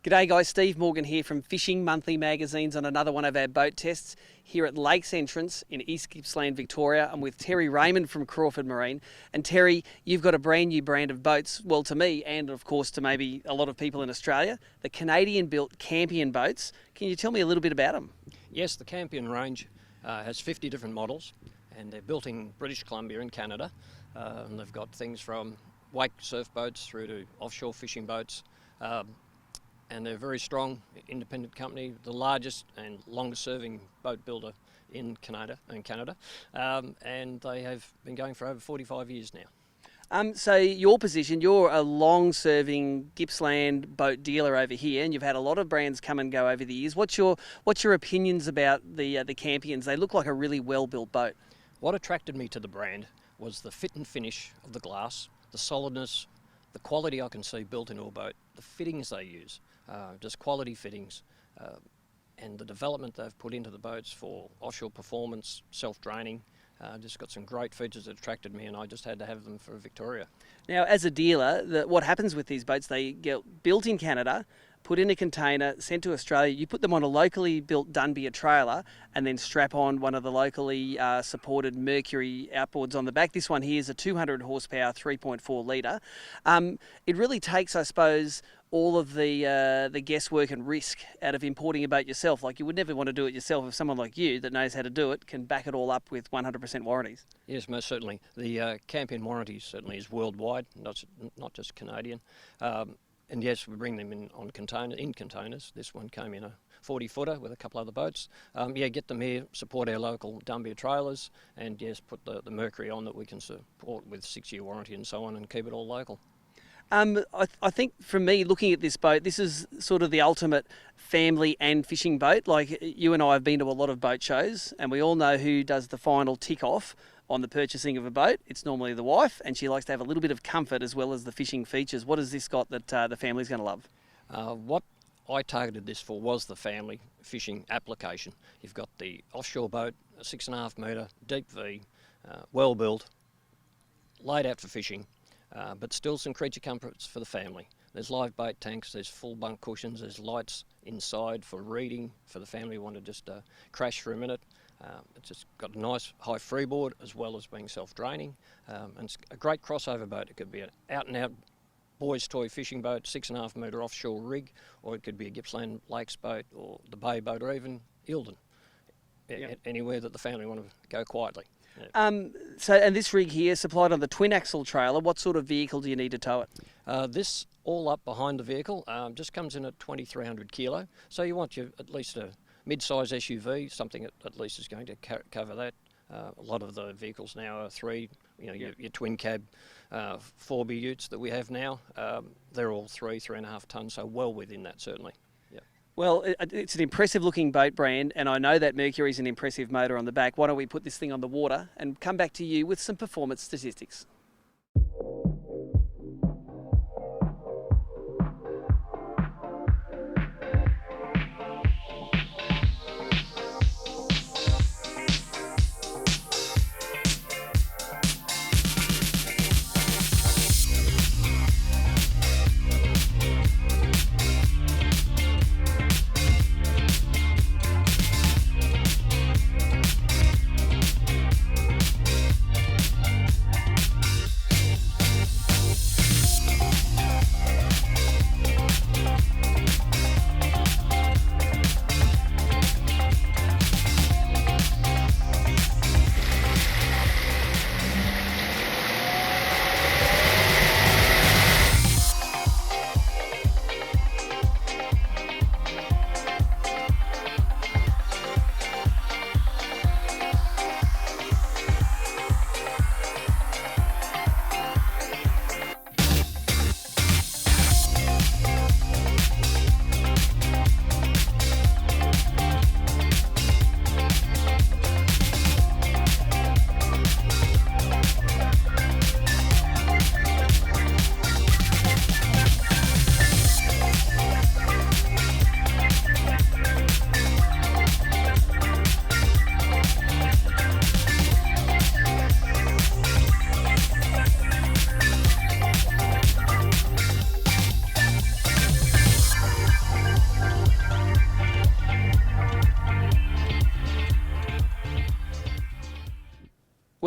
G'day guys, Steve Morgan here from Fishing Monthly Magazines on another one of our boat tests here at Lakes Entrance in East Gippsland, Victoria. I'm with Terry Raymond from Crawford Marine. And Terry, you've got a brand new brand of boats, well to me and of course to maybe a lot of people in Australia, the Canadian-built Campion boats. Can you tell me a little bit about them? Yes, the Campion range has 50 different models and they're built in British Columbia in Canada. And they've got things from wake surf boats through to offshore fishing boats. And they're a very strong independent company, the largest and longest serving boat builder in Canada. And they have been going for over 45 years now. So your position, you're a long-serving Gippsland boat dealer over here, and you've had a lot of brands come and go over the years. What's your opinions about the Campions? They look like a really well-built boat. What attracted me to the brand was the fit and finish of the glass, the solidness, the quality I can see built into a boat, the fittings they use. Just quality fittings, and the development they've put into the boats for offshore performance, self-draining. Just got some great features that attracted me, and I just had to have them for Victoria. Now, as a dealer, what happens with these boats, they get built in Canada, put in a container, sent to Australia. You put them on a locally built Dunby trailer and then strap on one of the locally supported Mercury outboards on the back. This one here is a 200 horsepower, 3.4 litre. It really takes, I suppose, all of the guesswork and risk out of importing a boat yourself. Like, you would never want to do it yourself if someone like you that knows how to do it can back it all up with 100% warranties. Yes, most certainly. The Campion warranty certainly is worldwide, not just Canadian. And yes, we bring them in containers. This one came in a 40-footer with a couple other boats. Get them here, support our local Dunby trailers, and yes, put the Mercury on that we can support with 6-year warranty and so on, and keep it all local. I think for me, looking at this boat, this is sort of the ultimate family and fishing boat. Like, you and I have been to a lot of boat shows, and we all know who does the final tick off on the purchasing of a boat. It's normally the wife, and she likes to have a little bit of comfort as well as the fishing features. What has this got that the family's going to love? What I targeted this for was the family fishing application. You've got the offshore boat, a 6.5 metre deep V, well built, laid out for fishing, but still some creature comforts for the family. There's live bait tanks, there's full bunk cushions, there's lights inside for reading, for the family who want to just crash for a minute. It's just got a nice high freeboard as well as being self-draining, and it's a great crossover boat. It could be an out-and-out boys' toy fishing boat, 6.5 metre offshore rig, or it could be a Gippsland Lakes boat or the Bay boat, or even Eildon. Yep. Anywhere that the family want to go quietly. Yeah. And this rig here, supplied on the twin axle trailer, what sort of vehicle do you need to tow it? This all up behind the vehicle just comes in at 2,300 kilo, so you want at least a mid-size SUV, something that at least is going to cover that. A lot of the vehicles now are your twin cab 4B utes that we have now. They're all 3.5 tonnes, so well within that certainly. Yeah. Well, it's an impressive looking boat brand, and I know that Mercury's an impressive motor on the back. Why don't we put this thing on the water and come back to you with some performance statistics.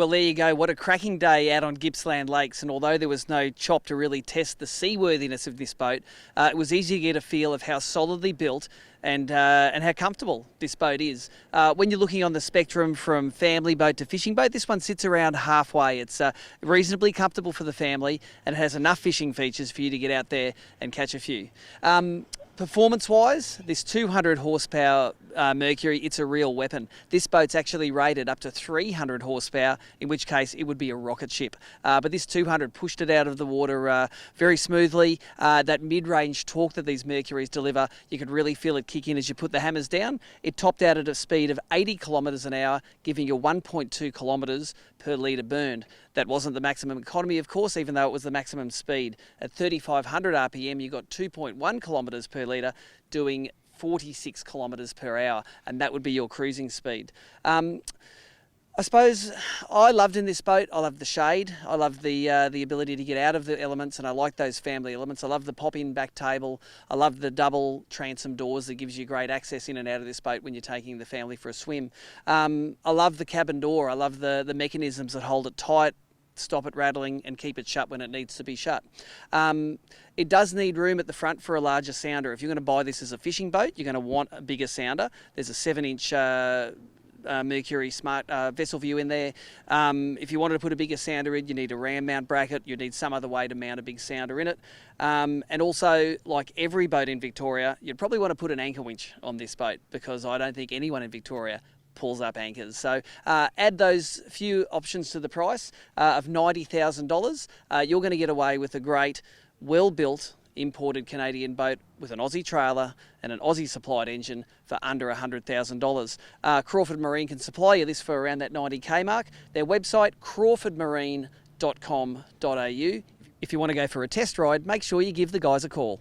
Well, there you go. What a cracking day out on Gippsland Lakes. And although there was no chop to really test the seaworthiness of this boat, it was easy to get a feel of how solidly built and how comfortable this boat is. When you're looking on the spectrum from family boat to fishing boat, this one sits around halfway. It's reasonably comfortable for the family and has enough fishing features for you to get out there and catch a few. Performance-wise, this 200 horsepower Mercury, it's a real weapon. This boat's actually rated up to 300 horsepower, in which case it would be a rocket ship. But this 200 pushed it out of the water very smoothly. That mid-range torque that these Mercuries deliver, you could really feel it kick in as you put the hammers down. It topped out at a speed of 80 kilometres an hour, giving you 1.2 kilometres per litre burned. That wasn't the maximum economy, of course, even though it was the maximum speed. At 3,500 RPM, you got 2.1 kilometres per litre, doing 46 kilometres per hour, and that would be your cruising speed. I suppose I loved in this boat, I love the shade, I love the ability to get out of the elements, and I like those family elements. I love the pop-in back table, I love the double transom doors that gives you great access in and out of this boat when you're taking the family for a swim. I love the cabin door, I love the mechanisms that hold it tight, stop it rattling and keep it shut when it needs to be shut. It does need room at the front for a larger sounder. If you're going to buy this as a fishing boat, you're going to want a bigger sounder. There's a 7-inch Mercury Smart vessel view in there. If you wanted to put a bigger sounder in, you need a ram mount bracket. You need some other way to mount a big sounder in it. And also, like every boat in Victoria, you'd probably want to put an anchor winch on this boat, because I don't think anyone in Victoria pulls up anchors. So add those few options to the price of $90,000. You're going to get away with a great, well-built, imported Canadian boat with an Aussie trailer and an Aussie supplied engine for under $100,000. Crawford Marine can supply you this for around that 90k mark. Their website, crawfordmarine.com.au. If you want to go for a test ride, make sure you give the guys a call.